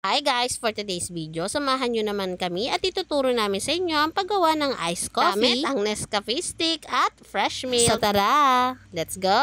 Hi guys! For today's video, samahan nyo naman kami at ituturo namin sa inyo ang paggawa ng iced coffee, gamit ang Nescafe stick at fresh milk. So tara! Let's go!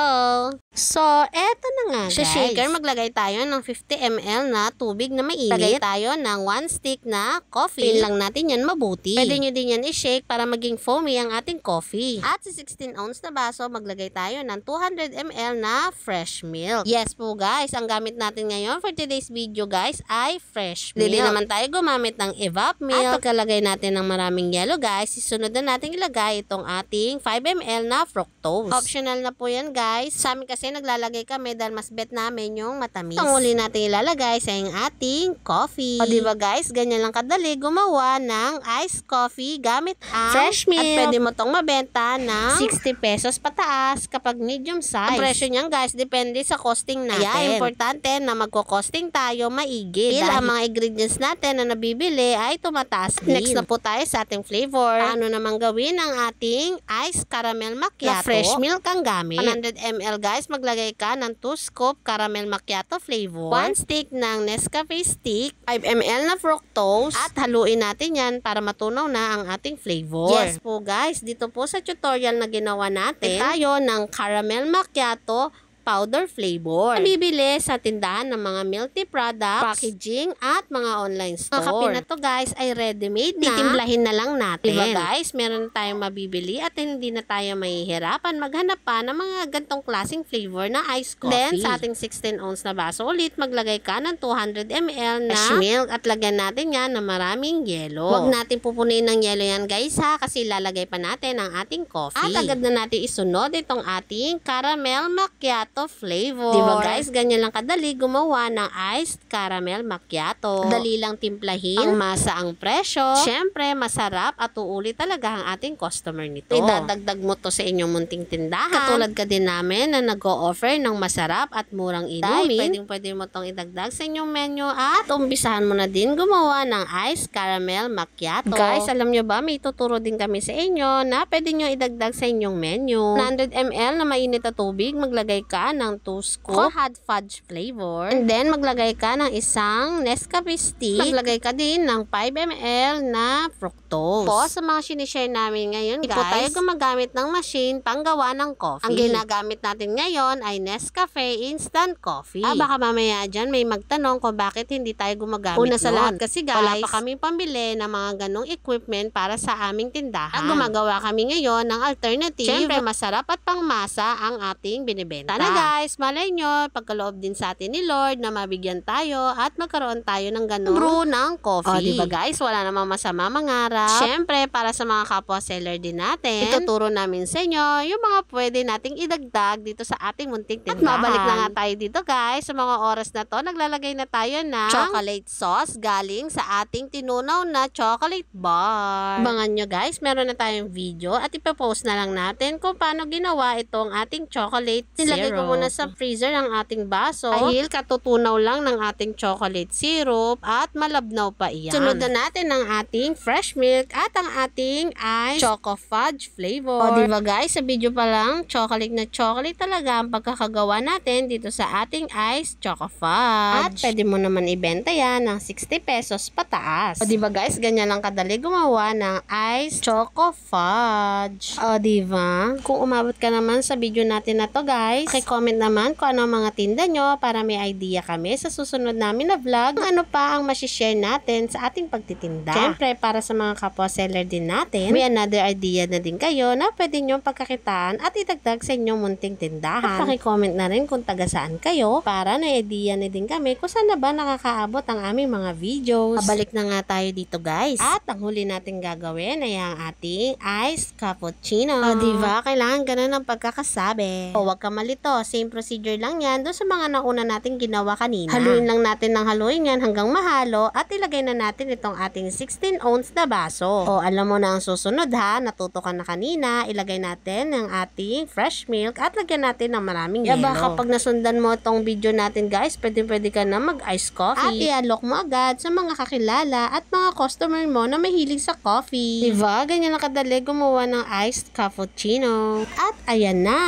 So, eto na nga guys. Sa shaker, maglagay tayo ng 50 ml na tubig na mainit. Lagay tayo ng 1 stick na coffee. Pin lang natin yan mabuti. Pwede nyo din yan i-shake para maging foamy ang ating coffee. At sa 16 ounce na baso, maglagay tayo ng 200 ml na fresh milk. Yes po guys, ang gamit natin ngayon for today's video guys ay fresh milk. Hindi naman tayo gumamit ng evap milk. At pagkalagay natin ng maraming yellow guys, isunod na natin ilagay itong ating 5 ml na fructose. Optional na po yan guys. Sa amin kasi naglalagay kami dahil mas bet namin yung matamis. Ang uli natin ilalagay sa yung ating coffee. O diba guys, ganyan lang kadali gumawa ng iced coffee gamit ang fresh milk. At pwede mo tong mabenta ng 60 pesos pataas kapag medium size. Ang presyo niyan guys, depende sa costing natin. Kaya importante na magko-costing tayo maigi. Dahil ang mga ingredients natin na nabibili ay tumataas din. Next na po tayo sa ating flavor. Ano naman gawin ang ating iced caramel macchiato? Na fresh milk ang gamit. 100 ml guys, maglagay ka ng 2 scoop caramel macchiato flavor, 1 stick ng Nescafe stick, 5 ml na fructose, at haluin natin yan para matunaw na ang ating flavor. Yes po guys, dito po sa tutorial na ginawa natin, tayo ng caramel macchiato powder flavor. Nabibili sa tindahan ng mga milk tea products, packaging, at mga online store. Ang kape na to guys ay ready-made na. Titimplahin na lang natin. Diba guys, meron tayong mabibili at hindi na tayo mahihirapan maghanap pa ng mga gantong klaseng flavor na iced coffee. Then, sa ating 16 ounce na baso ulit, maglagay ka ng 200 ml na fresh milk at lagyan natin yan ng maraming yelo. Huwag natin pupunin ng yelo yan guys ha, kasi lalagay pa natin ang ating coffee. At agad na natin isunod itong ating caramel macchiato flavor. Diba guys, ganyan lang kadali gumawa ng iced caramel macchiato. Dali lang timplahin, ang masa ang presyo. Syempre, masarap at uulit talaga ang ating customer nito. Idadagdag mo to sa inyong munting tindahan. Katulad ka din namin na nag-o-offer ng masarap at murang inumin. Pwede mo tong idagdag sa inyong menu at umpisahan mo na din gumawa ng iced caramel macchiato. Guys, alam nyo ba, may tuturo din kami sa inyo na pwede nyo idagdag sa inyong menu. 100 ml na mainit na tubig, maglagay ka ng 2 scoop hot fudge flavor. And then, maglagay ka ng isang Nescafe stick. Maglagay ka din ng 5 ml na fructose. Po, sa mga sinishare namin ngayon, guys, po tayo gumagamit ng machine panggawa ng coffee. Ang ginagamit natin ngayon ay Nescafe Instant Coffee. Baka mamaya dyan may magtanong kung bakit hindi tayo gumagamit una sa lahat kasi guys, wala pa kami pambili ng mga ganong equipment para sa aming tindahan. At gumagawa kami ngayon ng alternative. Siyempre, masarap at pangmasa ang ating binibenta. Guys, malay nyo, pagkaloob din sa atin ni Lord na mabigyan tayo at magkaroon tayo ng ganun brew ng coffee. O, diba guys, wala namang masama mangarap. Siyempre, para sa mga kapwa seller din natin, ituturo namin sa inyo yung mga pwede nating idagdag dito sa ating munting tindahan. At mabalik na nga tayo dito guys, sa mga oras na to, naglalagay na tayo ng chocolate sauce galing sa ating tinunaw na chocolate bar. Abangan nyo guys, meron na tayong video at ipapost na lang natin kung paano ginawa itong ating chocolate syrup. Ko muna sa freezer ang ating baso dahil katutunaw lang ng ating chocolate syrup at malabnaw pa iyan. Sunod na natin ang ating fresh milk at ang ating iced choco fudge flavor. O diba guys, sa video pa lang, chocolate na chocolate talaga ang pagkakagawa natin dito sa ating iced choco fudge. At pwede mo naman ibenta yan ng 60 pesos pataas. O diba guys, ganyan lang kadali gumawa ng iced choco fudge. O diba? Kung umabot ka naman sa video natin na to guys, comment naman kung ano ang mga tinda nyo para may idea kami sa susunod namin na vlog kung ano pa ang masishare natin sa ating pagtitinda. Siyempre, para sa mga kapwa seller din natin, may another idea na din kayo na pwede nyo pagkakitaan at idagdag sa inyong munting tindahan. At pakicomment na rin kung taga saan kayo para na idea na din kami kung saan na ba nakakaabot ang aming mga videos. Pabalik na nga tayo dito guys. At ang huli natin gagawin ay ang ating iced cappuccino. O diba, kailangan ganun ang pagkakasabi. O wag ka malito. Same procedure lang yan doon sa mga nauna natin ginawa kanina. Haluin lang natin ng haluin yan hanggang mahalo at ilagay na natin itong ating 16 ounce na baso. baso. O, alam mo na ang susunod ha. Natuto ka na kanina. Ilagay natin ang ating fresh milk at lagyan natin ng maraming yelo. Kapag nasundan mo itong video natin guys, pwede ka na mag-ice coffee. At i-alok mo agad sa mga kakilala at mga customer mo na mahilig sa coffee. Diba? Ganyan na kadali gumawa ng iced cappuccino. At ayan na.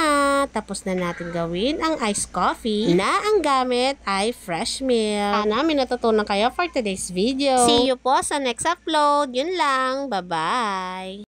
Tapos na natin gawin ang iced coffee na ang gamit ay fresh milk. Sana may natutunan kayo for today's video. See you po sa next upload. Yun lang. Bye-bye.